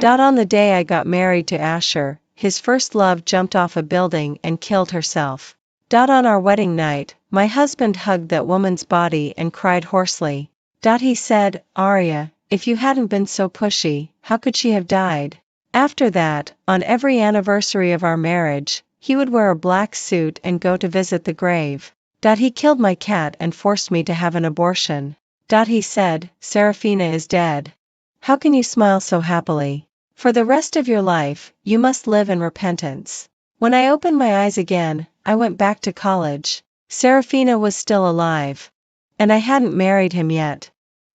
On the day I got married to Asher, his first love jumped off a building and killed herself. On our wedding night, my husband hugged that woman's body and cried hoarsely. He said, "Arya, if you hadn't been so pushy, how could she have died?" After that, on every anniversary of our marriage, he would wear a black suit and go to visit the grave. He killed my cat and forced me to have an abortion. He said, "Serafina is dead. How can you smile so happily? For the rest of your life, you must live in repentance." When I opened my eyes again, I went back to college. Serafina was still alive. And I hadn't married him yet.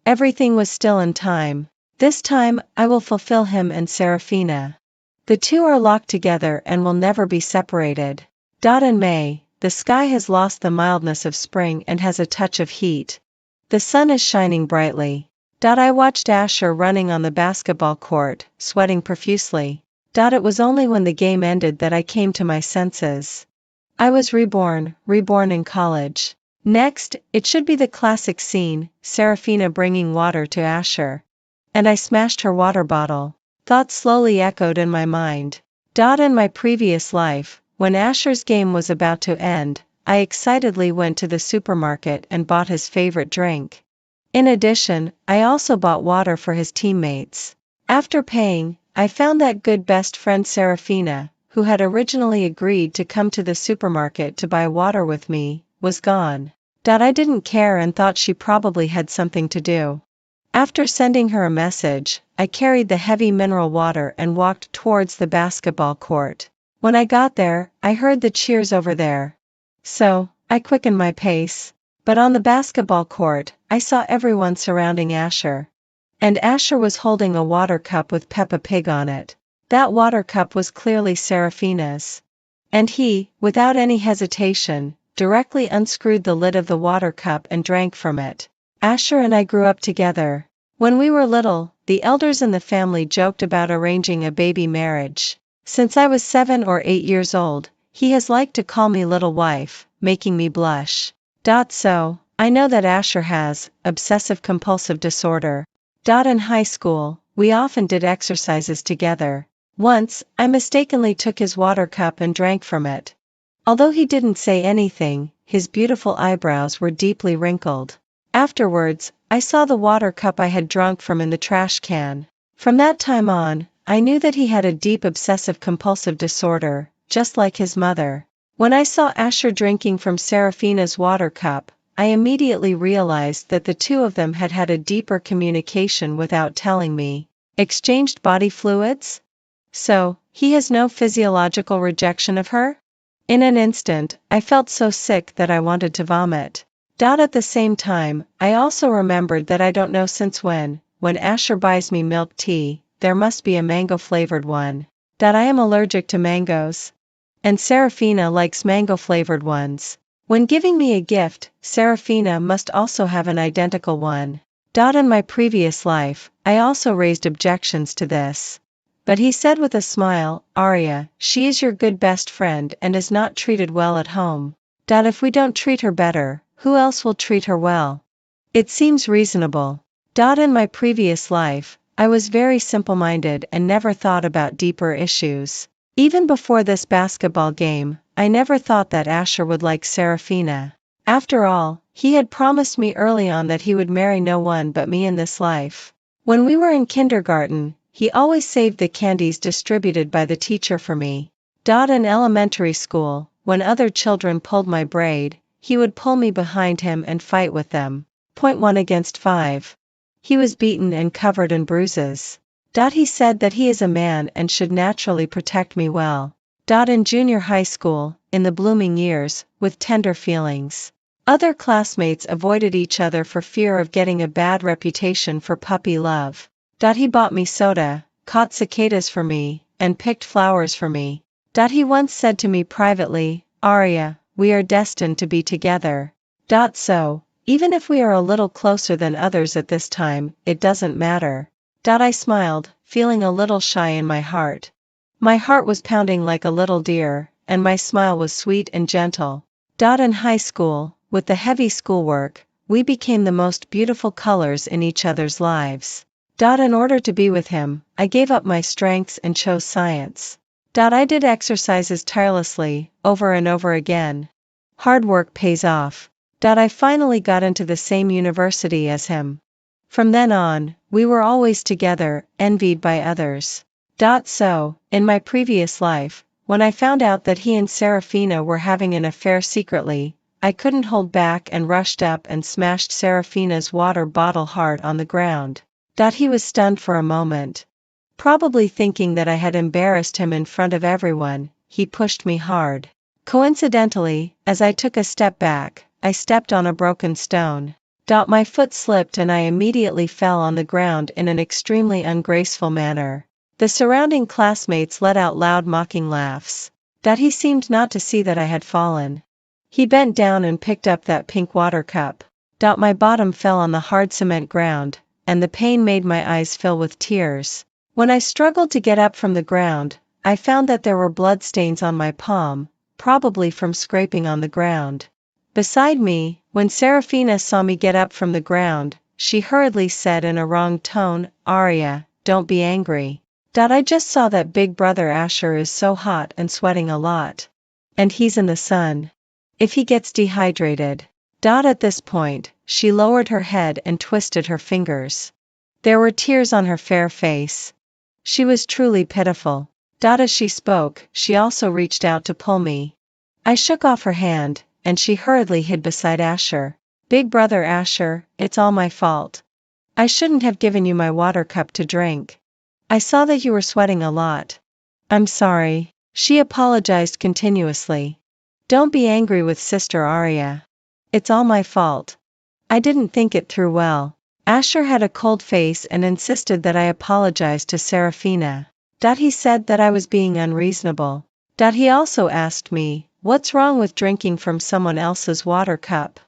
Everything was still in time. This time, I will fulfill him and Serafina. The two are locked together and will never be separated. In May, the sky has lost the mildness of spring and has a touch of heat. The sun is shining brightly. I watched Asher running on the basketball court, sweating profusely. It was only when the game ended that I came to my senses. I was reborn in college. Next, it should be the classic scene, Serafina bringing water to Asher. And I smashed her water bottle. Thoughts slowly echoed in my mind. In my previous life, when Asher's game was about to end, I excitedly went to the supermarket and bought his favorite drink. In addition, I also bought water for his teammates. After paying, I found that good best friend Serafina, who had originally agreed to come to the supermarket to buy water with me, was gone. I didn't care and thought she probably had something to do. After sending her a message, I carried the heavy mineral water and walked towards the basketball court. When I got there, I heard the cheers over there. So, I quickened my pace. But on the basketball court, I saw everyone surrounding Asher. And Asher was holding a water cup with Peppa Pig on it. That water cup was clearly Serafina's. And he, without any hesitation, directly unscrewed the lid of the water cup and drank from it. Asher and I grew up together. When we were little, the elders in the family joked about arranging a baby marriage. Since I was 7 or 8 years old, he has liked to call me little wife, making me blush. So, I know that Asher has obsessive-compulsive disorder. In high school, we often did exercises together. Once, I mistakenly took his water cup and drank from it. Although he didn't say anything, his beautiful eyebrows were deeply wrinkled. Afterwards, I saw the water cup I had drunk from in the trash can. From that time on, I knew that he had a deep obsessive-compulsive disorder, just like his mother. When I saw Asher drinking from Serafina's water cup, I immediately realized that the two of them had had a deeper communication without telling me. Exchanged body fluids? So, he has no physiological rejection of her? In an instant, I felt so sick that I wanted to vomit. At the same time, I also remembered that I don't know since when Asher buys me milk tea, there must be a mango-flavored one. I am allergic to mangoes. And Serafina likes mango-flavored ones. When giving me a gift, Serafina must also have an identical one. In my previous life, I also raised objections to this. But he said with a smile, "Arya, she is your good best friend and is not treated well at home. If we don't treat her better, who else will treat her well? It seems reasonable." In my previous life, I was very simple-minded and never thought about deeper issues. Even before this basketball game, I never thought that Asher would like Serafina. After all, he had promised me early on that he would marry no one but me in this life. When we were in kindergarten, he always saved the candies distributed by the teacher for me. In elementary school, when other children pulled my braid, he would pull me behind him and fight with them. 1 against 5. He was beaten and covered in bruises. He said that he is a man and should naturally protect me well. In junior high school, in the blooming years, with tender feelings. Other classmates avoided each other for fear of getting a bad reputation for puppy love. He bought me soda, caught cicadas for me, and picked flowers for me. He once said to me privately, "Arya, we are destined to be together." So, even if we are a little closer than others at this time, it doesn't matter. I smiled, feeling a little shy in my heart. My heart was pounding like a little deer, and my smile was sweet and gentle. In high school, with the heavy schoolwork, we became the most beautiful colors in each other's lives. In order to be with him, I gave up my strengths and chose science. I did exercises tirelessly, over and over again. Hard work pays off. I finally got into the same university as him. From then on, we were always together, envied by others. So, in my previous life, when I found out that he and Serafina were having an affair secretly, I couldn't hold back and rushed up and smashed Serafina's water bottle hard on the ground. He was stunned for a moment. Probably thinking that I had embarrassed him in front of everyone, he pushed me hard. Coincidentally, as I took a step back, I stepped on a broken stone. My foot slipped and I immediately fell on the ground in an extremely ungraceful manner. The surrounding classmates let out loud mocking laughs. He seemed not to see that I had fallen. He bent down and picked up that pink water cup. My bottom fell on the hard cement ground, and the pain made my eyes fill with tears. When I struggled to get up from the ground, I found that there were blood stains on my palm, probably from scraping on the ground. Beside me, when Serafina saw me get up from the ground, she hurriedly said in a wrong tone, "Arya, don't be angry. I just saw that big brother Asher is so hot and sweating a lot. And he's in the sun. If he gets dehydrated." At this point, she lowered her head and twisted her fingers. There were tears on her fair face. She was truly pitiful. As she spoke, she also reached out to pull me. I shook off her hand, and she hurriedly hid beside Asher. "Big brother Asher, it's all my fault. I shouldn't have given you my water cup to drink. I saw that you were sweating a lot. I'm sorry." She apologized continuously. "Don't be angry with Sister Arya. It's all my fault. I didn't think it through well." Asher had a cold face and insisted that I apologize to Serafina. He said that I was being unreasonable. He also asked me, "What's wrong with drinking from someone else's water cup?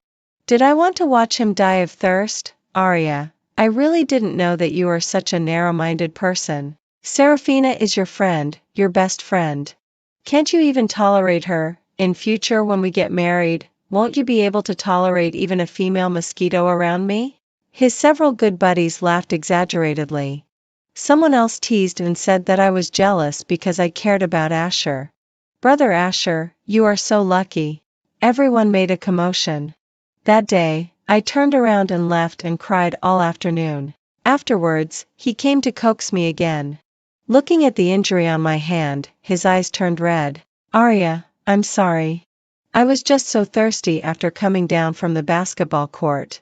Did I want to watch him die of thirst? Arya, I really didn't know that you are such a narrow-minded person. Serafina is your friend, your best friend. Can't you even tolerate her? In future when we get married, won't you be able to tolerate even a female mosquito around me?" His several good buddies laughed exaggeratedly. Someone else teased and said that I was jealous because I cared about Asher. "Brother Asher, you are so lucky." Everyone made a commotion. That day, I turned around and left and cried all afternoon. Afterwards, he came to coax me again. Looking at the injury on my hand, his eyes turned red. "Arya, I'm sorry. I was just so thirsty after coming down from the basketball court.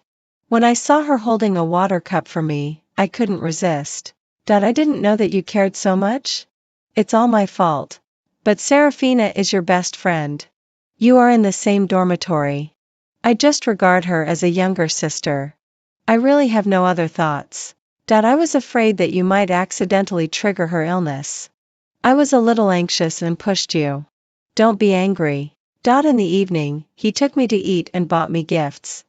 When I saw her holding a water cup for me, I couldn't resist. I didn't know that you cared so much. It's all my fault. But Serafina is your best friend. You are in the same dormitory. I just regard her as a younger sister. I really have no other thoughts. I was afraid that you might accidentally trigger her illness. I was a little anxious and pushed you. Don't be angry." In the evening, he took me to eat and bought me gifts.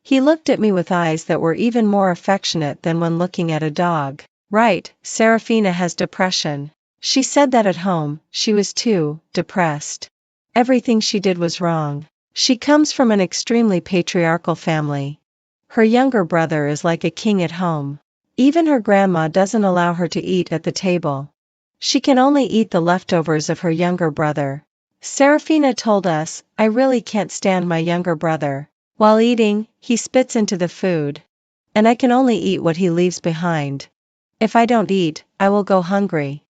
He looked at me with eyes that were even more affectionate than when looking at a dog. "Right, Serafina has depression. She said that at home, she was too depressed. Everything she did was wrong. She comes from an extremely patriarchal family. Her younger brother is like a king at home. Even her grandma doesn't allow her to eat at the table. She can only eat the leftovers of her younger brother. Serafina told us, I really can't stand my younger brother. While eating, he spits into the food. And I can only eat what he leaves behind. If I don't eat, I will go hungry.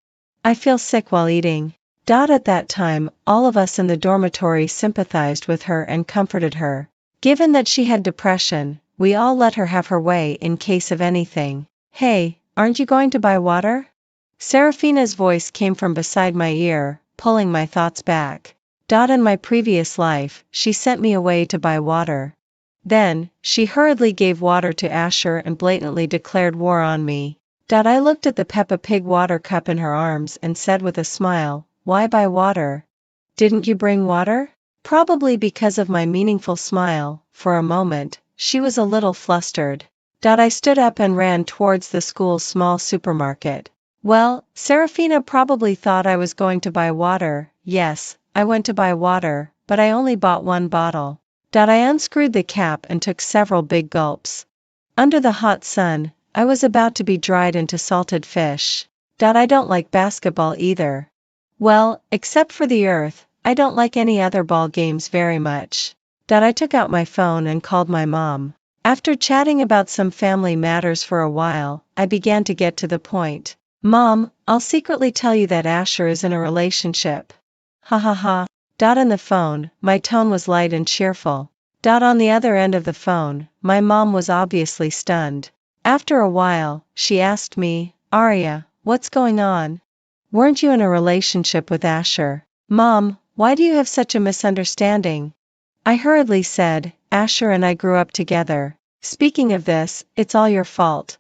I feel sick while eating." At that time, all of us in the dormitory sympathized with her and comforted her. Given that she had depression, we all let her have her way in case of anything. "Hey, aren't you going to buy water?" Serafina's voice came from beside my ear, pulling my thoughts back. In my previous life, she sent me away to buy water. Then, she hurriedly gave water to Asher and blatantly declared war on me. I looked at the Peppa Pig water cup in her arms and said with a smile, "Why buy water? Didn't you bring water?" Probably because of my meaningful smile, for a moment, she was a little flustered. I stood up and ran towards the school's small supermarket. Well, Serafina probably thought I was going to buy water. Yes, I went to buy water, but I only bought one bottle. I unscrewed the cap and took several big gulps. Under the hot sun, I was about to be dried into salted fish. I don't like basketball either. Well, except for the earth, I don't like any other ball games very much. I took out my phone and called my mom. After chatting about some family matters for a while, I began to get to the point. Mom, I'll secretly tell you that Asher is in a relationship. Ha ha ha. On the phone, my tone was light and cheerful. On the other end of the phone, my mom was obviously stunned. After a while, she asked me, Arya, what's going on? Weren't you in a relationship with Asher? Mom, why do you have such a misunderstanding? I hurriedly said, Asher and I grew up together. Speaking of this, it's all your fault.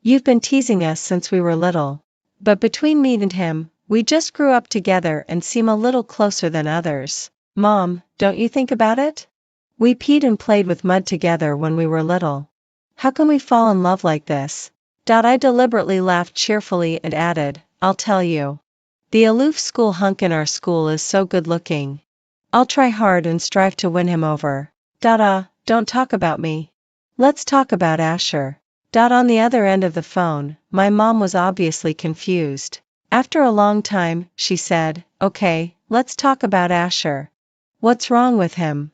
You've been teasing us since we were little. But between me and him, we just grew up together and seem a little closer than others. Mom, don't you think about it? We peed and played with mud together when we were little. How can we fall in love like this? I deliberately laughed cheerfully and added, I'll tell you. The aloof school hunk in our school is so good looking. I'll try hard and strive to win him over. Don't talk about me. Let's talk about Asher. On the other end of the phone, my mom was obviously confused. After a long time, she said, Okay, let's talk about Asher. What's wrong with him?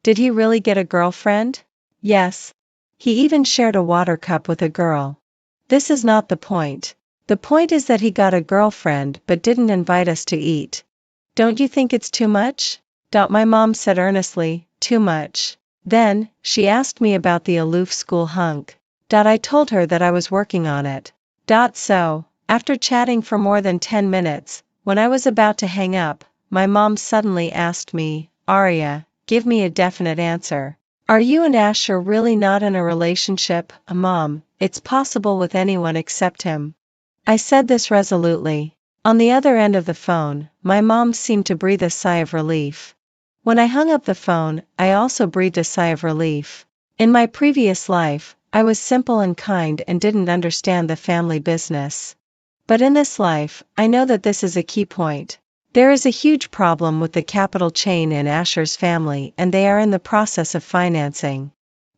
Did he really get a girlfriend? Yes. He even shared a water cup with a girl. This is not the point. The point is that he got a girlfriend but didn't invite us to eat. Don't you think it's too much? My mom said earnestly, too much. Then, she asked me about the aloof school hunk. I told her that I was working on it. So, after chatting for more than 10 minutes, when I was about to hang up, my mom suddenly asked me, Arya, give me a definite answer. Are you and Asher really not in a relationship? Mom, it's possible with anyone except him. I said this resolutely. On the other end of the phone, my mom seemed to breathe a sigh of relief. When I hung up the phone, I also breathed a sigh of relief. In my previous life, I was simple and kind and didn't understand the family business. But in this life, I know that this is a key point. There is a huge problem with the capital chain in Asher's family and they are in the process of financing.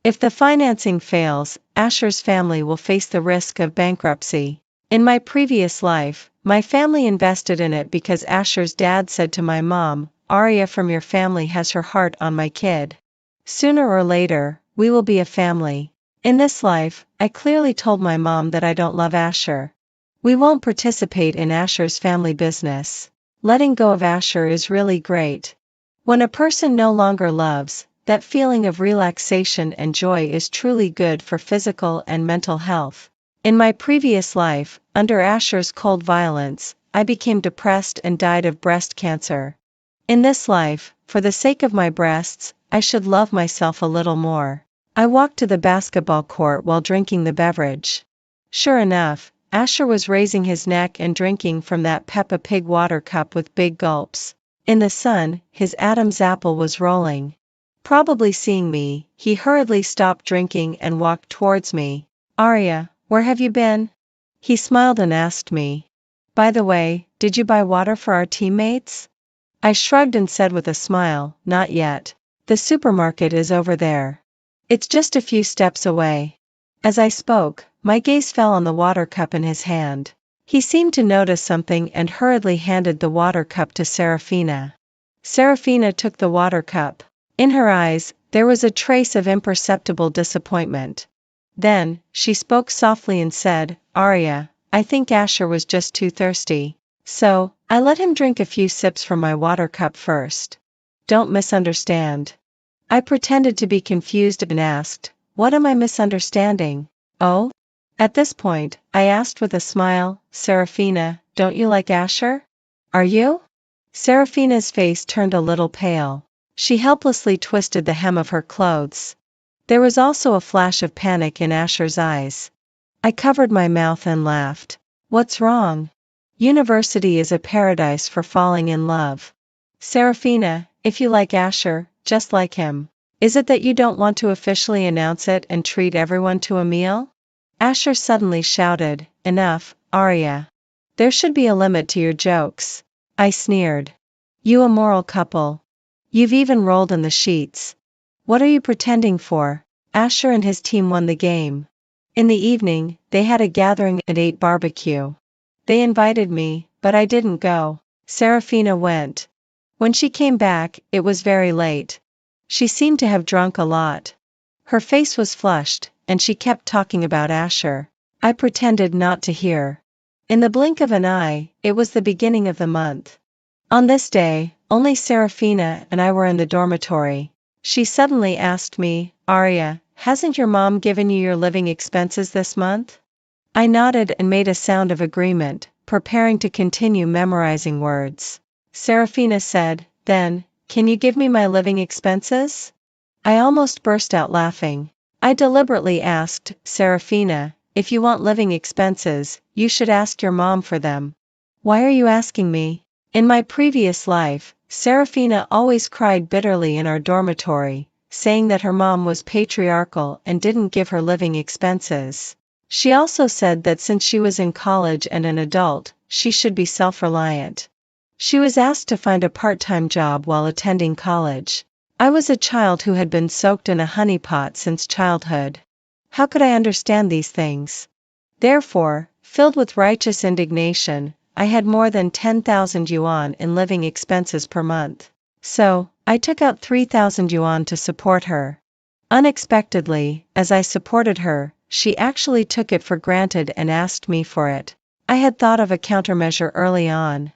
If the financing fails, Asher's family will face the risk of bankruptcy. In my previous life, my family invested in it because Asher's dad said to my mom, Arya from your family has her heart on my kid. Sooner or later, we will be a family. In this life, I clearly told my mom that I don't love Asher. We won't participate in Asher's family business. Letting go of Asher is really great. When a person no longer loves, that feeling of relaxation and joy is truly good for physical and mental health. In my previous life, under Asher's cold violence, I became depressed and died of breast cancer. In this life, for the sake of my breasts, I should love myself a little more. I walked to the basketball court while drinking the beverage. Sure enough, Asher was raising his neck and drinking from that Peppa Pig water cup with big gulps. In the sun, his Adam's apple was rolling. Probably seeing me, he hurriedly stopped drinking and walked towards me. Arya, where have you been? He smiled and asked me. By the way, did you buy water for our teammates? I shrugged and said with a smile, not yet. The supermarket is over there. It's just a few steps away. As I spoke, my gaze fell on the water cup in his hand. He seemed to notice something and hurriedly handed the water cup to Serafina. Serafina took the water cup. In her eyes, there was a trace of imperceptible disappointment. Then, she spoke softly and said, Arya, I think Asher was just too thirsty. So, I let him drink a few sips from my water cup first. Don't misunderstand. I pretended to be confused and asked, what am I misunderstanding? Oh? At this point, I asked with a smile, Serafina, don't you like Asher? Are you? Serafina's face turned a little pale. She helplessly twisted the hem of her clothes. There was also a flash of panic in Asher's eyes. I covered my mouth and laughed. What's wrong? University is a paradise for falling in love. Serafina, if you like Asher, just like him. Is it that you don't want to officially announce it and treat everyone to a meal? Asher suddenly shouted, Enough, Arya. There should be a limit to your jokes. I sneered. You immoral couple. You've even rolled in the sheets. What are you pretending for? Asher and his team won the game. In the evening, they had a gathering and ate barbecue. They invited me, but I didn't go. Serafina went. When she came back, it was very late. She seemed to have drunk a lot. Her face was flushed, and she kept talking about Asher. I pretended not to hear. In the blink of an eye, it was the beginning of the month. On this day, only Serafina and I were in the dormitory. She suddenly asked me, "Arya, hasn't your mom given you your living expenses this month?" I nodded and made a sound of agreement, preparing to continue memorizing words. Serafina said, "Then, can you give me my living expenses?" I almost burst out laughing. I deliberately asked, "Serafina, if you want living expenses, you should ask your mom for them." "Why are you asking me?" In my previous life, Serafina always cried bitterly in our dormitory, saying that her mom was patriarchal and didn't give her living expenses. She also said that since she was in college and an adult, she should be self-reliant. She was asked to find a part-time job while attending college. I was a child who had been soaked in a honeypot since childhood. How could I understand these things? Therefore, filled with righteous indignation, I had more than 10,000 yuan in living expenses per month. So, I took out 3,000 yuan to support her. Unexpectedly, as I supported her, she actually took it for granted and asked me for it. I had thought of a countermeasure early on.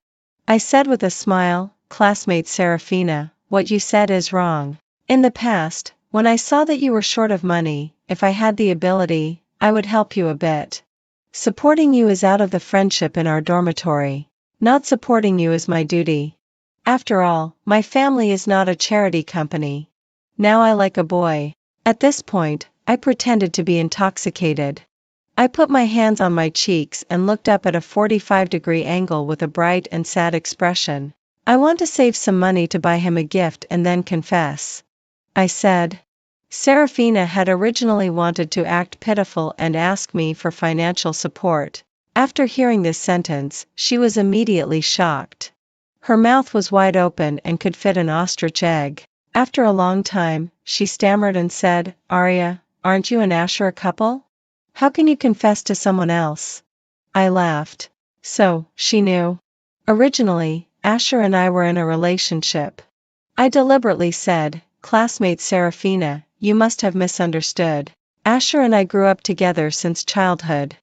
I said with a smile, "Classmate Serafina, what you said is wrong. In the past, when I saw that you were short of money, if I had the ability, I would help you a bit. Supporting you is out of the friendship in our dormitory. Not supporting you is my duty. After all, my family is not a charity company. Now I like a boy." At this point, I pretended to be intoxicated. I put my hands on my cheeks and looked up at a 45-degree angle with a bright and sad expression. "I want to save some money to buy him a gift and then confess," I said. Serafina had originally wanted to act pitiful and ask me for financial support. After hearing this sentence, she was immediately shocked. Her mouth was wide open and could fit an ostrich egg. After a long time, she stammered and said, "Arya, aren't you and Asher a couple? How can you confess to someone else?" I laughed. So, she knew. Originally, Asher and I were in a relationship. I deliberately said, "Classmate Serafina, you must have misunderstood. Asher and I grew up together since childhood.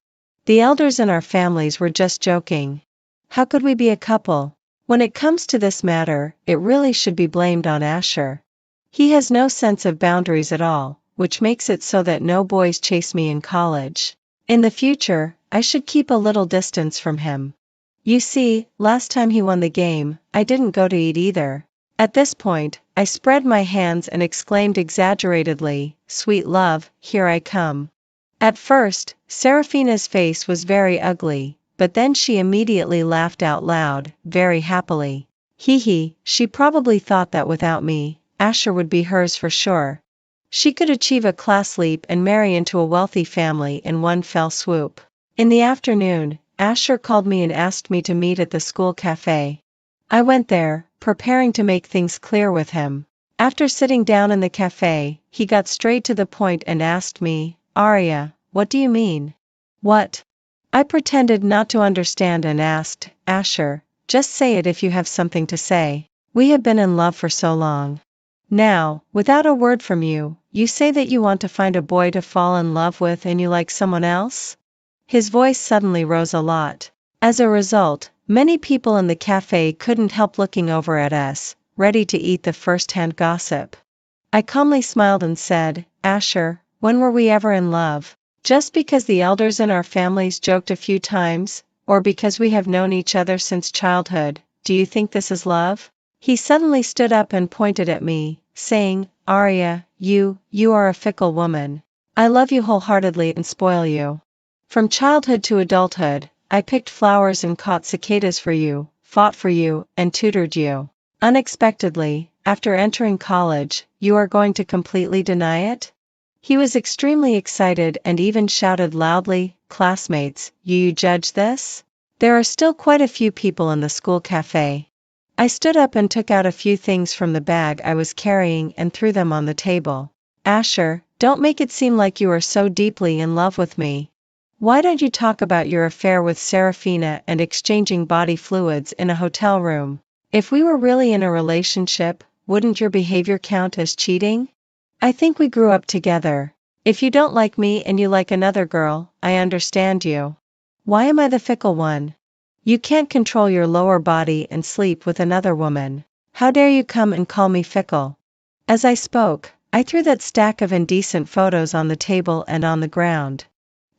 The elders in our families were just joking. How could we be a couple? When it comes to this matter, it really should be blamed on Asher. He has no sense of boundaries at all, which makes it so that no boys chase me in college. In the future, I should keep a little distance from him. You see, last time he won the game, I didn't go to eat either." At this point, I spread my hands and exclaimed exaggeratedly, "Sweet love, here I come." At first, Serafina's face was very ugly, but then she immediately laughed out loud, very happily. Hee, she probably thought that without me, Asher would be hers for sure. She could achieve a class leap and marry into a wealthy family in one fell swoop. In the afternoon, Asher called me and asked me to meet at the school cafe. I went there, preparing to make things clear with him. After sitting down in the cafe, he got straight to the point and asked me, "Arya, what do you mean?" "What?" I pretended not to understand and asked, "Asher, just say it if you have something to say. We have been in love for so long. Now, without a word from you, you say that you want to find a boy to fall in love with and you like someone else?" His voice suddenly rose a lot. As a result, many people in the cafe couldn't help looking over at us, ready to eat the first-hand gossip. I calmly smiled and said, "Asher, when were we ever in love? Just because the elders in our families joked a few times, or because we have known each other since childhood, do you think this is love?" He suddenly stood up and pointed at me, saying, "Arya, you are a fickle woman. I love you wholeheartedly and spoil you. From childhood to adulthood, I picked flowers and caught cicadas for you, fought for you, and tutored you. Unexpectedly, after entering college, you are going to completely deny it?" He was extremely excited and even shouted loudly, "Classmates, you judge this?" There are still quite a few people in the school cafe. I stood up and took out a few things from the bag I was carrying and threw them on the table. Asher, don't make it seem like you are so deeply in love with me. Why don't you talk about your affair with Serafina and exchanging body fluids in a hotel room? If we were really in a relationship, wouldn't your behavior count as cheating? I think we grew up together. If you don't like me and you like another girl, I understand you. Why am I the fickle one? You can't control your lower body and sleep with another woman. How dare you come and call me fickle? As I spoke, I threw that stack of indecent photos on the table and on the ground.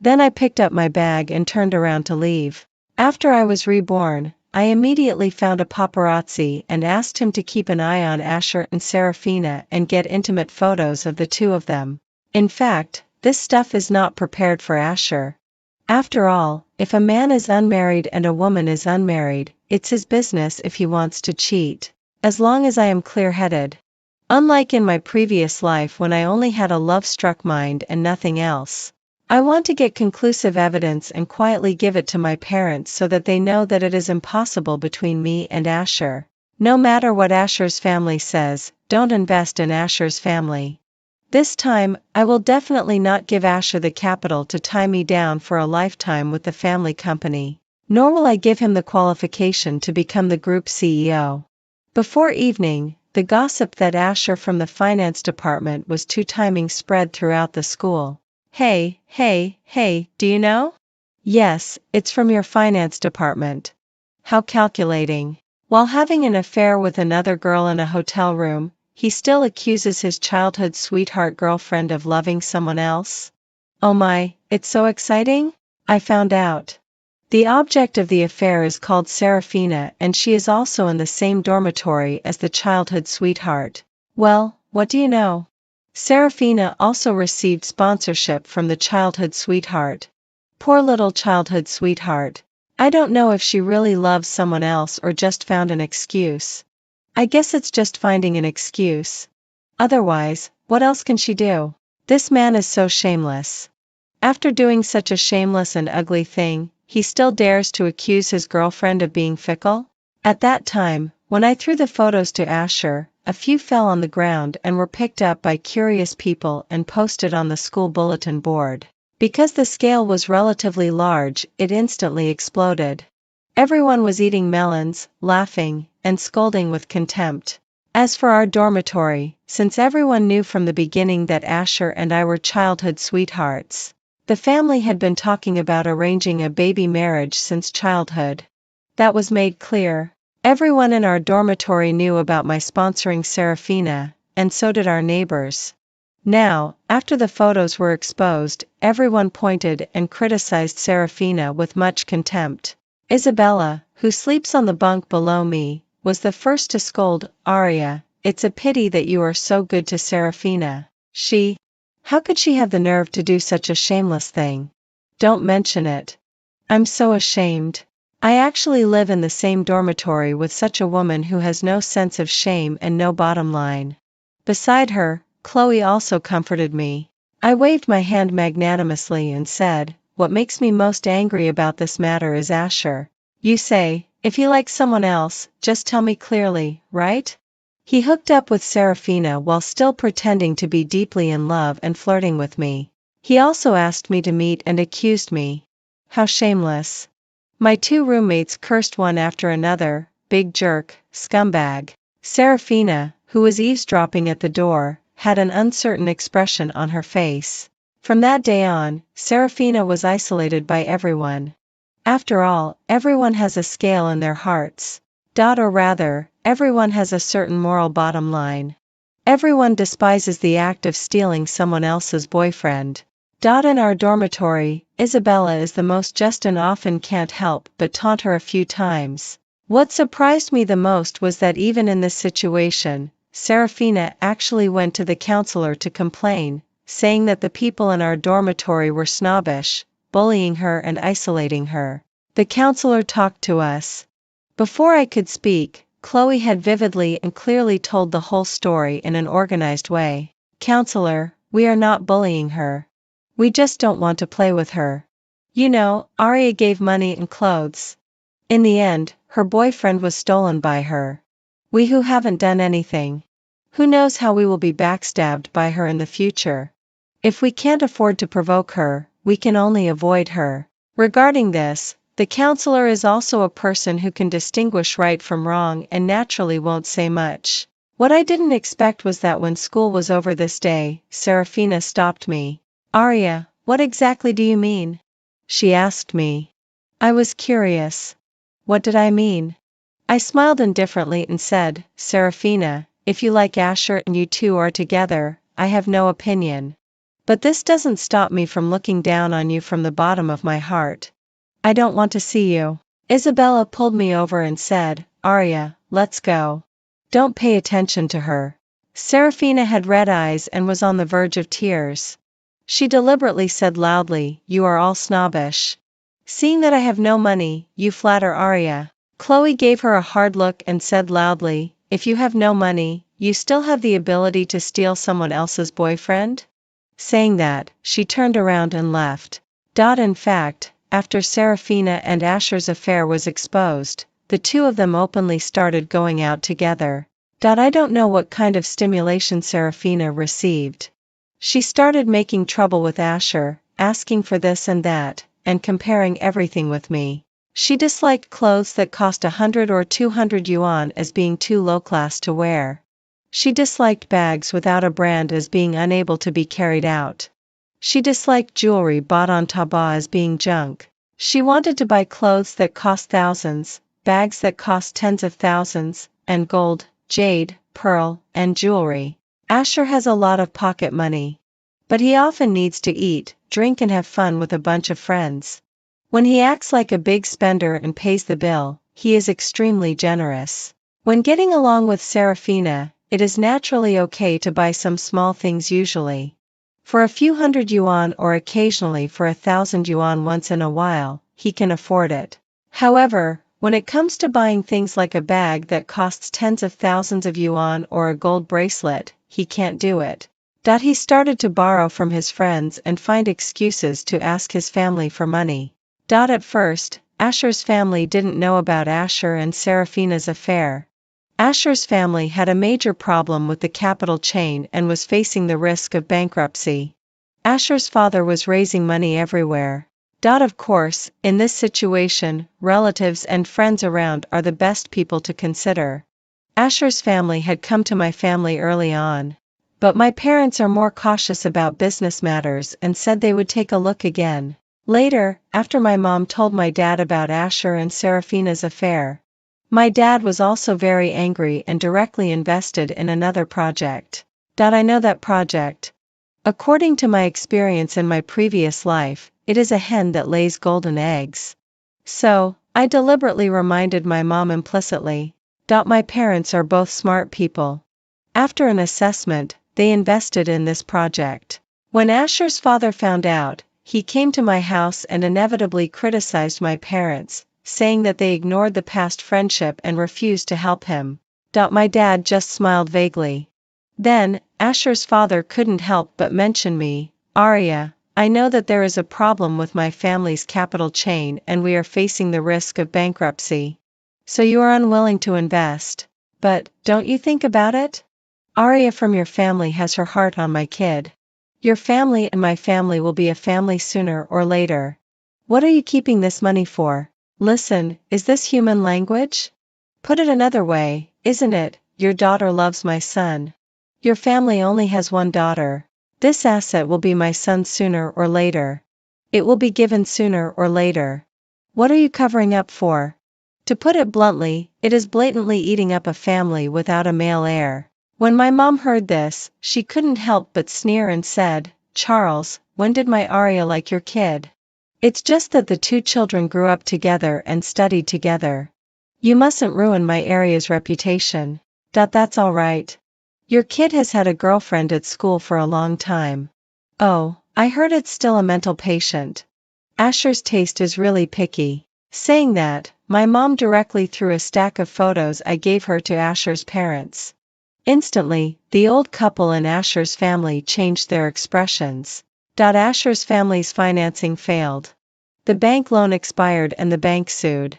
Then I picked up my bag and turned around to leave. After I was reborn, I immediately found a paparazzi and asked him to keep an eye on Asher and Serafina and get intimate photos of the two of them. In fact, this stuff is not prepared for Asher. After all, if a man is unmarried and a woman is unmarried, it's his business if he wants to cheat, as long as I am clear-headed. Unlike in my previous life when I only had a love-struck mind and nothing else. I want to get conclusive evidence and quietly give it to my parents so that they know that it is impossible between me and Asher. No matter what Asher's family says, don't invest in Asher's family. This time, I will definitely not give Asher the capital to tie me down for a lifetime with the family company, nor will I give him the qualification to become the group CEO. Before evening, the gossip that Asher from the finance department was two-timing spread throughout the school. Hey, do you know? Yes, it's from your finance department. How calculating. While having an affair with another girl in a hotel room, he still accuses his childhood sweetheart girlfriend of loving someone else? Oh my, it's so exciting? I found out. The object of the affair is called Serafina and she is also in the same dormitory as the childhood sweetheart. Well, what do you know? Serafina also received sponsorship from the childhood sweetheart. Poor little childhood sweetheart. I don't know if she really loves someone else or just found an excuse. I guess it's just finding an excuse. Otherwise, what else can she do? This man is so shameless. After doing such a shameless and ugly thing, he still dares to accuse his girlfriend of being fickle? At that time, when I threw the photos to Asher, a few fell on the ground and were picked up by curious people and posted on the school bulletin board. Because the scale was relatively large, it instantly exploded. Everyone was eating melons, laughing, and scolding with contempt. As for our dormitory, since everyone knew from the beginning that Asher and I were childhood sweethearts, the family had been talking about arranging a baby marriage since childhood. That was made clear. Everyone in our dormitory knew about my sponsoring Serafina, and so did our neighbors. Now, after the photos were exposed, everyone pointed and criticized Serafina with much contempt. Isabella, who sleeps on the bunk below me, was the first to scold, "Aria, it's a pity that you are so good to Serafina. How could she have the nerve to do such a shameless thing? Don't mention it. I'm so ashamed. I actually live in the same dormitory with such a woman who has no sense of shame and no bottom line." Beside her, Chloe also comforted me. I waved my hand magnanimously and said, "What makes me most angry about this matter is Asher. You say, if he likes someone else, just tell me clearly, right? He hooked up with Serafina while still pretending to be deeply in love and flirting with me. He also asked me to meet and accused me. How shameless." My two roommates cursed one after another, "Big jerk, scumbag." Serafina, who was eavesdropping at the door, had an uncertain expression on her face. From that day on, Serafina was isolated by everyone. After all, everyone has a scale in their hearts. Or rather, everyone has a certain moral bottom line. Everyone despises the act of stealing someone else's boyfriend. In our dormitory, Isabella is the most just and often can't help but taunt her a few times. What surprised me the most was that even in this situation, Serafina actually went to the counselor to complain, saying that the people in our dormitory were snobbish, bullying her and isolating her. The counselor talked to us. Before I could speak, Chloe had vividly and clearly told the whole story in an organized way. "Counselor, we are not bullying her. We just don't want to play with her. You know, Aria gave money and clothes. In the end, her boyfriend was stolen by her. We who haven't done anything." Who knows how we will be backstabbed by her in the future? If we can't afford to provoke her, we can only avoid her. Regarding this, the counselor is also a person who can distinguish right from wrong and naturally won't say much. What I didn't expect was that when school was over this day, Serafina stopped me. Arya, what exactly do you mean? She asked me. I was curious. What did I mean? I smiled indifferently and said, Serafina, if you like Asher and you two are together, I have no opinion. But this doesn't stop me from looking down on you from the bottom of my heart. I don't want to see you. Isabella pulled me over and said, Arya, let's go. Don't pay attention to her. Serafina had red eyes and was on the verge of tears. She deliberately said loudly, You are all snobbish. Seeing that I have no money, you flatter Arya. Chloe gave her a hard look and said loudly, If you have no money, you still have the ability to steal someone else's boyfriend? Saying that, she turned around and left. In fact, after Serafina and Asher's affair was exposed, the two of them openly started going out together. I don't know what kind of stimulation Serafina received. She started making trouble with Asher, asking for this and that, and comparing everything with me. She disliked clothes that cost 100 or 200 yuan as being too low class to wear. She disliked bags without a brand as being unable to be carried out. She disliked jewelry bought on Taobao as being junk. She wanted to buy clothes that cost thousands, bags that cost tens of thousands, and gold, jade, pearl, and jewelry. Asher has a lot of pocket money. But he often needs to eat, drink and have fun with a bunch of friends. When he acts like a big spender and pays the bill, he is extremely generous. When getting along with Serafina, it is naturally okay to buy some small things usually. For a few hundred yuan or occasionally for 1,000 yuan once in a while, he can afford it. However, when it comes to buying things like a bag that costs tens of thousands of yuan or a gold bracelet, he can't do it. He started to borrow from his friends and find excuses to ask his family for money. At first, Asher's family didn't know about Asher and Serafina's affair. Asher's family had a major problem with the capital chain and was facing the risk of bankruptcy. Asher's father was raising money everywhere. Of course, in this situation, relatives and friends around are the best people to consider. Asher's family had come to my family early on. But my parents are more cautious about business matters and said they would take a look again. Later, after my mom told my dad about Asher and Serafina's affair, my dad was also very angry and directly invested in another project. I know that project. According to my experience in my previous life, it is a hen that lays golden eggs. So, I deliberately reminded my mom implicitly. My parents are both smart people. After an assessment, they invested in this project. When Asher's father found out, he came to my house and inevitably criticized my parents, saying that they ignored the past friendship and refused to help him. My dad just smiled vaguely. Then, Asher's father couldn't help but mention me. Arya, I know that there is a problem with my family's capital chain and we are facing the risk of bankruptcy. So you are unwilling to invest. But, don't you think about it? Arya from your family has her heart on my kid. Your family and my family will be a family sooner or later. What are you keeping this money for? Listen, is this human language? Put it another way, isn't it? Your daughter loves my son. Your family only has one daughter. This asset will be my son's sooner or later. It will be given sooner or later. What are you covering up for? To put it bluntly, it is blatantly eating up a family without a male heir. When my mom heard this, she couldn't help but sneer and said, Charles, when did my Arya like your kid? It's just that the two children grew up together and studied together. You mustn't ruin my Arya's reputation. That's all right. Your kid has had a girlfriend at school for a long time. Oh, I heard it's still a mental patient. Asher's taste is really picky. Saying that, my mom directly threw a stack of photos I gave her to Asher's parents. Instantly, the old couple and Asher's family changed their expressions. Asher's family's financing failed. The bank loan expired and the bank sued.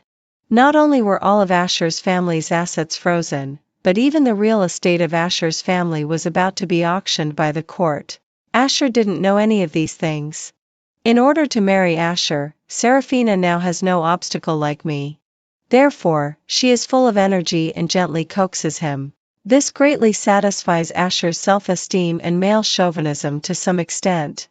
Not only were all of Asher's family's assets frozen, but even the real estate of Asher's family was about to be auctioned by the court. Asher didn't know any of these things. In order to marry Asher, Serafina now has no obstacle like me. Therefore, she is full of energy and gently coaxes him. This greatly satisfies Asher's self-esteem and male chauvinism to some extent.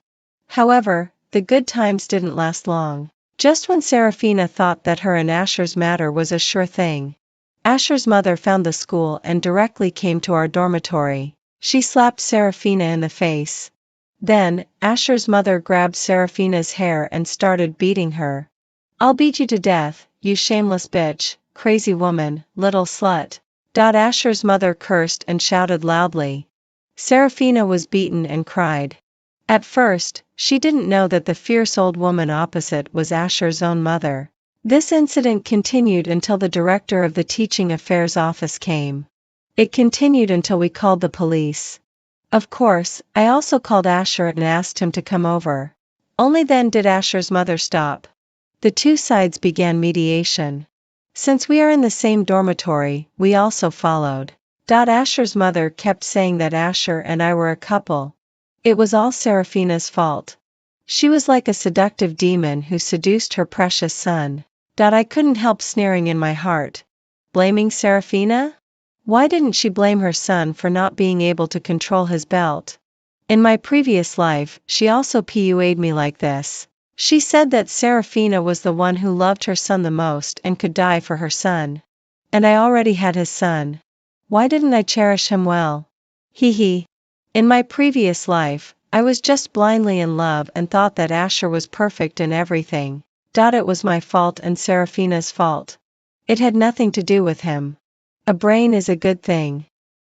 However, the good times didn't last long. Just when Serafina thought that her and Asher's matter was a sure thing, Asher's mother found the school and directly came to our dormitory. She slapped Serafina in the face. Then, Asher's mother grabbed Serafina's hair and started beating her. "I'll beat you to death, you shameless bitch, crazy woman, little slut." Asher's mother cursed and shouted loudly. Serafina was beaten and cried. At first, she didn't know that the fierce old woman opposite was Asher's own mother. This incident continued until the director of the teaching affairs office came. It continued until we called the police. Of course, I also called Asher and asked him to come over. Only then did Asher's mother stop. The two sides began mediation. Since we are in the same dormitory, we also followed. Asher's mother kept saying that Asher and I were a couple. It was all Serafina's fault. She was like a seductive demon who seduced her precious son. I couldn't help sneering in my heart. Blaming Serafina? Why didn't she blame her son for not being able to control his belt? In my previous life, she also PUA'd me like this. She said that Serafina was the one who loved her son the most and could die for her son. And I already had his son. Why didn't I cherish him well? Hee hee. In my previous life, I was just blindly in love and thought that Asher was perfect in everything. It was my fault and Serafina's fault. It had nothing to do with him. A brain is a good thing.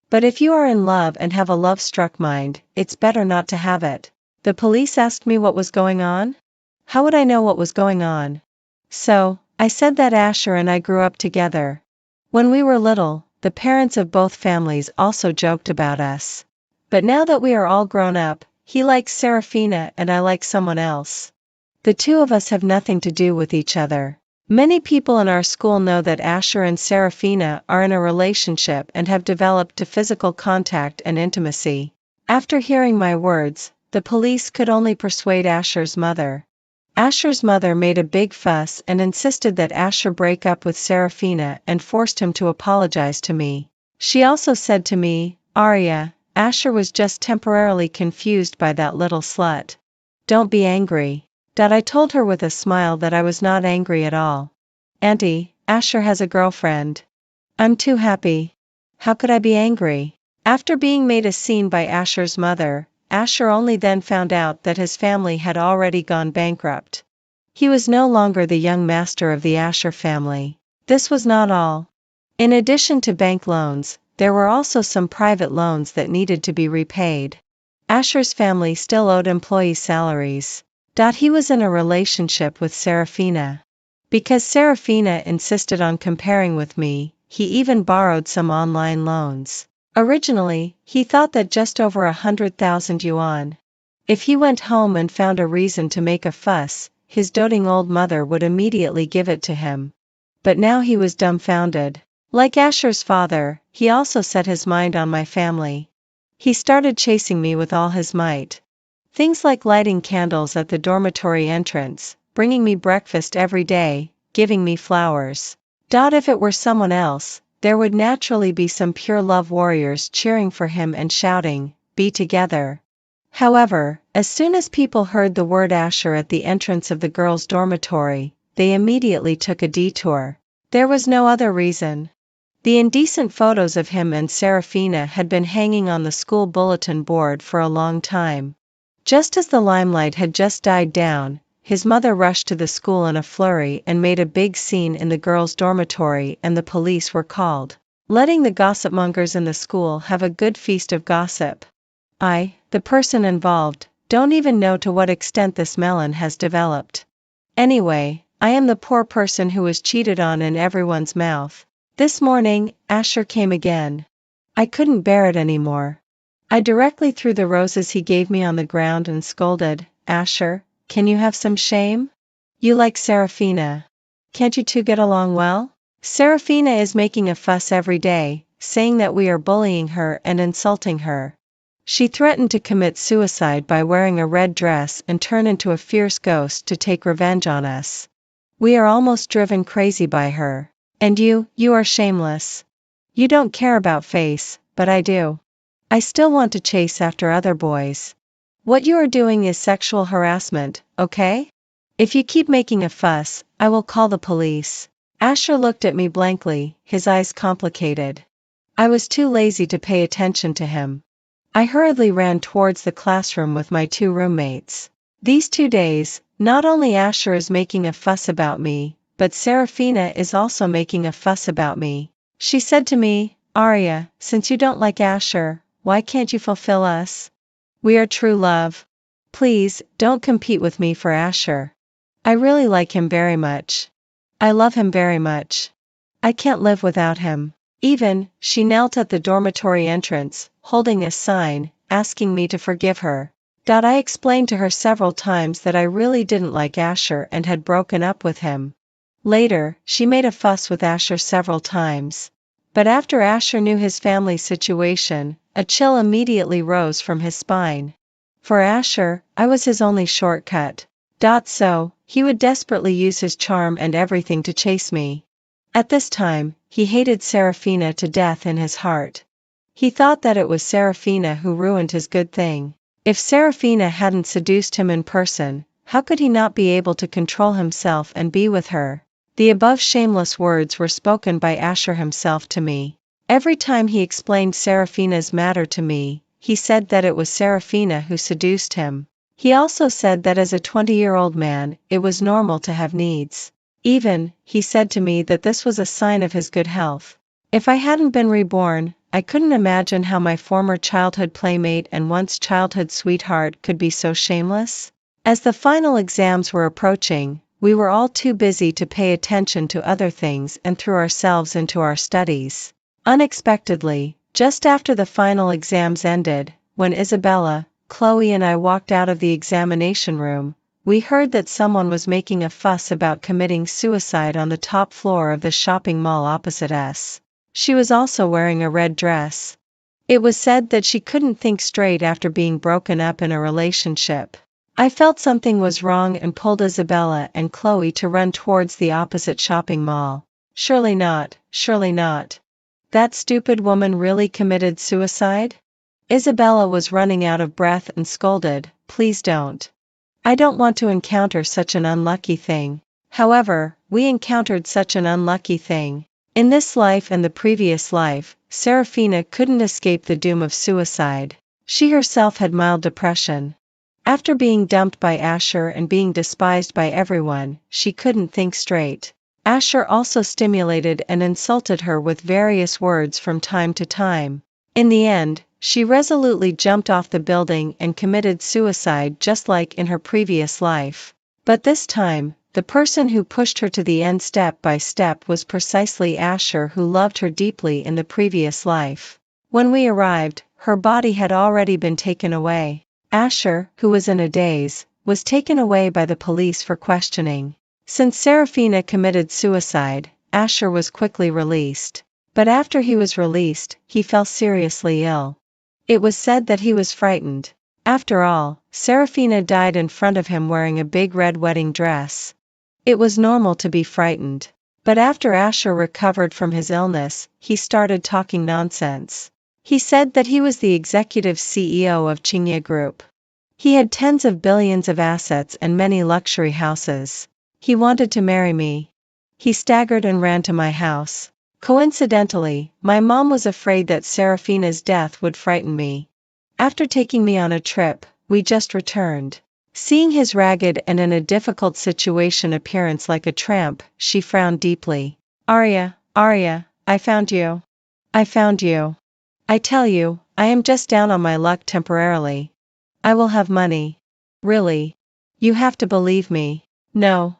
But if you are in love and have a love-struck mind, it's better not to have it. The police asked me what was going on? How would I know what was going on? So, I said that Asher and I grew up together. When we were little, the parents of both families also joked about us. But now that we are all grown up, he likes Serafina and I like someone else. The two of us have nothing to do with each other. Many people in our school know that Asher and Serafina are in a relationship and have developed to physical contact and intimacy. After hearing my words, the police could only persuade Asher's mother. Asher's mother made a big fuss and insisted that Asher break up with Serafina and forced him to apologize to me. She also said to me, "Arya, Asher was just temporarily confused by that little slut. Don't be angry." I told her with a smile that I was not angry at all. "Auntie, Asher has a girlfriend. I'm too happy. How could I be angry?" After being made a scene by Asher's mother, Asher only then found out that his family had already gone bankrupt. He was no longer the young master of the Asher family. This was not all. In addition to bank loans, there were also some private loans that needed to be repaid. Asher's family still owed employee salaries. He was in a relationship with Serafina. Because Serafina insisted on comparing with me, he even borrowed some online loans. Originally, he thought that just over 100,000 yuan. If he went home and found a reason to make a fuss, his doting old mother would immediately give it to him. But now he was dumbfounded. Like Asher's father, he also set his mind on my family. He started chasing me with all his might. Things like lighting candles at the dormitory entrance, bringing me breakfast every day, giving me flowers. If it were someone else, there would naturally be some pure love warriors cheering for him and shouting, "Be together." However, as soon as people heard the word Asher at the entrance of the girls' dormitory, they immediately took a detour. There was no other reason. The indecent photos of him and Serafina had been hanging on the school bulletin board for a long time. Just as the limelight had just died down, his mother rushed to the school in a flurry and made a big scene in the girls' dormitory and the police were called, letting the gossipmongers in the school have a good feast of gossip. I, the person involved, don't even know to what extent this melon has developed. Anyway, I am the poor person who was cheated on in everyone's mouth. This morning, Asher came again. I couldn't bear it anymore. I directly threw the roses he gave me on the ground and scolded, "Asher, can you have some shame? You like Serafina. Can't you two get along well? Serafina is making a fuss every day, saying that we are bullying her and insulting her. She threatened to commit suicide by wearing a red dress and turn into a fierce ghost to take revenge on us. We are almost driven crazy by her. And you are shameless. You don't care about face, but I do. I still want to chase after other boys. What you are doing is sexual harassment, okay? If you keep making a fuss, I will call the police. Asher looked at me blankly, his eyes complicated. I was too lazy to pay attention to him. I hurriedly ran towards the classroom with my 2 roommates. These 2 days, not only Asher is making a fuss about me, but Serafina is also making a fuss about me. She said to me, "Arya, since you don't like Asher, why can't you fulfill us? We are true love. Please, don't compete with me for Asher. I really like him very much. I love him very much. I can't live without him." Even, she knelt at the dormitory entrance, holding a sign, asking me to forgive her. I explained to her several times that I really didn't like Asher and had broken up with him. Later, she made a fuss with Asher several times. But after Asher knew his family situation, a chill immediately rose from his spine. For Asher, I was his only shortcut. So, he would desperately use his charm and everything to chase me. At this time, he hated Serafina to death in his heart. He thought that it was Serafina who ruined his good thing. If Serafina hadn't seduced him in person, how could he not be able to control himself and be with her? The above shameless words were spoken by Asher himself to me. Every time he explained Serafina's matter to me, he said that it was Serafina who seduced him. He also said that as a 20-year-old man, it was normal to have needs. Even, he said to me that this was a sign of his good health. If I hadn't been reborn, I couldn't imagine how my former childhood playmate and once childhood sweetheart could be so shameless. As the final exams were approaching, we were all too busy to pay attention to other things and threw ourselves into our studies. Unexpectedly, just after the final exams ended, when Isabella, Chloe and I walked out of the examination room, we heard that someone was making a fuss about committing suicide on the top floor of the shopping mall opposite us. She was also wearing a red dress. It was said that she couldn't think straight after being broken up in a relationship. I felt something was wrong and pulled Isabella and Chloe to run towards the opposite shopping mall. Surely not, surely not. That stupid woman really committed suicide? Isabella was running out of breath and scolded, "Please don't. I don't want to encounter such an unlucky thing." However, we encountered such an unlucky thing. In this life and the previous life, Serafina couldn't escape the doom of suicide. She herself had mild depression. After being dumped by Asher and being despised by everyone, she couldn't think straight. Asher also stimulated and insulted her with various words from time to time. In the end, she resolutely jumped off the building and committed suicide just like in her previous life. But this time, the person who pushed her to the end step by step was precisely Asher, who loved her deeply in the previous life. When we arrived, her body had already been taken away. Asher, who was in a daze, was taken away by the police for questioning. Since Serafina committed suicide, Asher was quickly released. But after he was released, he fell seriously ill. It was said that he was frightened. After all, Serafina died in front of him wearing a big red wedding dress. It was normal to be frightened. But after Asher recovered from his illness, he started talking nonsense. He said that he was the executive CEO of Chingya Group. He had tens of billions of assets and many luxury houses. He wanted to marry me. He staggered and ran to my house. Coincidentally, my mom was afraid that Serafina's death would frighten me. After taking me on a trip, we just returned. Seeing his ragged and in a difficult situation appearance like a tramp, she frowned deeply. Arya, I found you. I found you. I tell you, I am just down on my luck temporarily. I will have money. Really. You have to believe me. No.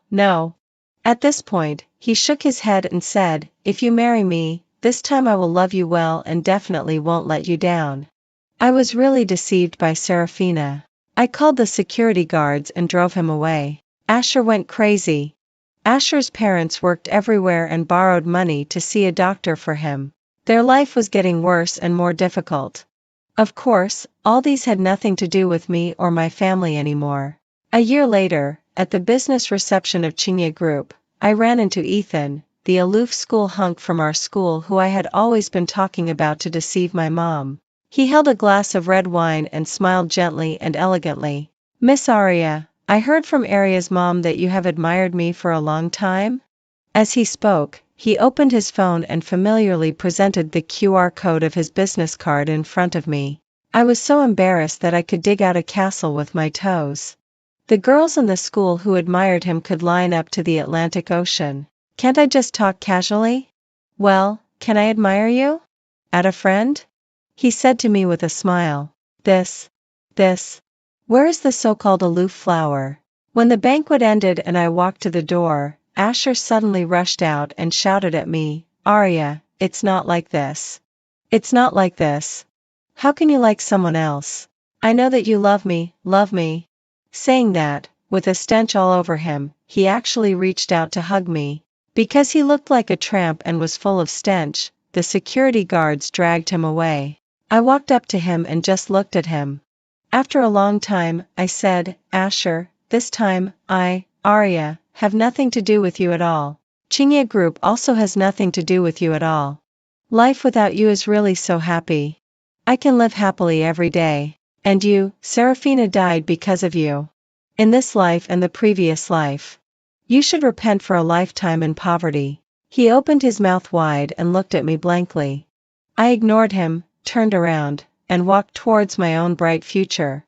At this point, he shook his head and said, "If you marry me, this time I will love you well and definitely won't let you down." I was really deceived by Serafina. I called the security guards and drove him away. Asher went crazy. Asher's parents worked everywhere and borrowed money to see a doctor for him. Their life was getting worse and more difficult. Of course, all these had nothing to do with me or my family anymore. A year later, at the business reception of Chinya Group, I ran into Ethan, the aloof school hunk from our school who I had always been talking about to deceive my mom. He held a glass of red wine and smiled gently and elegantly. "Miss Aria, I heard from Aria's mom that you have admired me for a long time?" As he spoke, he opened his phone and familiarly presented the QR code of his business card in front of me. I was so embarrassed that I could dig out a castle with my toes. The girls in the school who admired him could line up to the Atlantic Ocean. Can't I just talk casually? "Well, can I admire you? At a friend?" he said to me with a smile. This. Where is the so-called aloof flower? When the banquet ended and I walked to the door, Asher suddenly rushed out and shouted at me, "Arya, it's not like this. It's not like this. How can you like someone else? I know that you love me, love me." Saying that, with a stench all over him, he actually reached out to hug me. Because he looked like a tramp and was full of stench, the security guards dragged him away. I walked up to him and just looked at him. After a long time, I said, "Asher, this time, Arya, have nothing to do with you at all. Chinya Group also has nothing to do with you at all. Life without you is really so happy. I can live happily every day. And you, Serafina, died because of you. In this life and the previous life. You should repent for a lifetime in poverty." He opened his mouth wide and looked at me blankly. I ignored him, turned around, and walked towards my own bright future.